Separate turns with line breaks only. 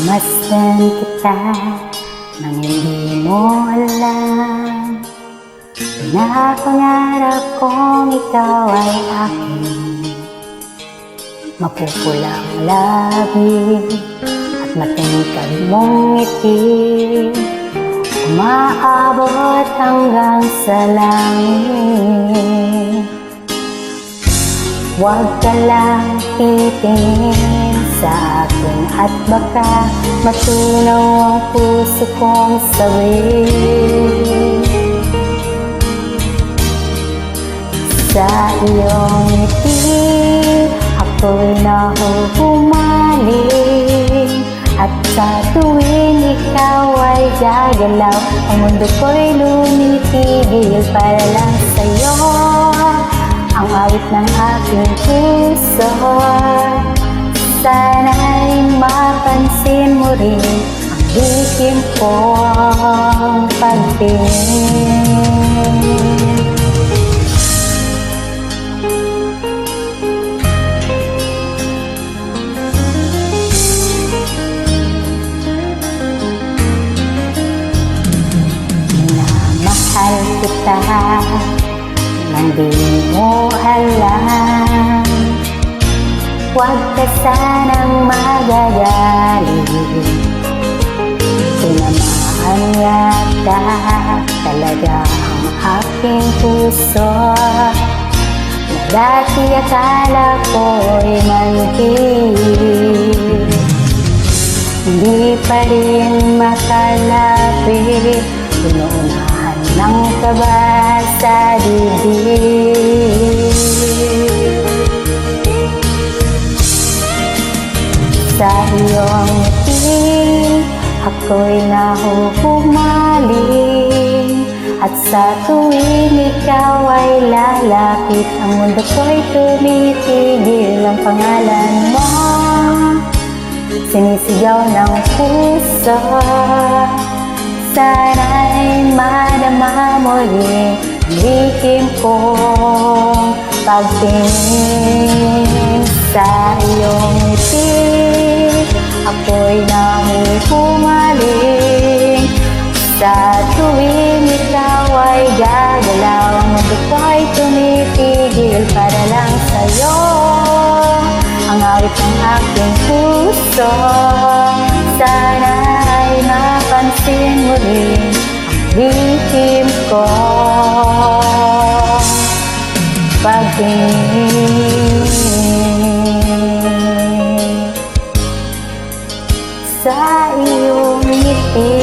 Masdan kita nang hindi mo alam. Pinapangarap kong ikaw ay akin. Mapupulang labi at matingkad mong ngiti, umaabot hanggang sa langit. Huwag ka lang titingin sa akin at baka matunaw ang puso kong sawi. Sa iyong ngiti ako'y nahuhumaling, at sa tuwing ikaw ay gagalaw, ang mundo ko'y lumitigil para lang sa'yo. Ang awit ng aking puso, sana'y mapansin mo rin ang lihim kong pagtingin. Minamahal kita nang di mo alam. Huwag ka sanang magagalit, tinamaan yata talaga ang aking puso, na dati akala ko'y manhid. Hindi pa rin makalapit, inuunahan ng kaba sa dibdib. Sa iyong ngiti ako'y nahuhumaling, at sa tuwing ikaw ay lalapit, ang mundo ko'y tumitigil. Ang pangalan mo sinisigaw ng puso, sana'y madama mo rin lihim kong pagtingin. Sa iyong ngiti ako'y nahuhumaling, sa tuwing ikaw ay gagalaw, ang mundo ko'y tumitigil para lang sa'yo. Ang awit ng aking puso, sana'y napansin mo rin ang lihim kong pagtingin. Sa iyong ngiti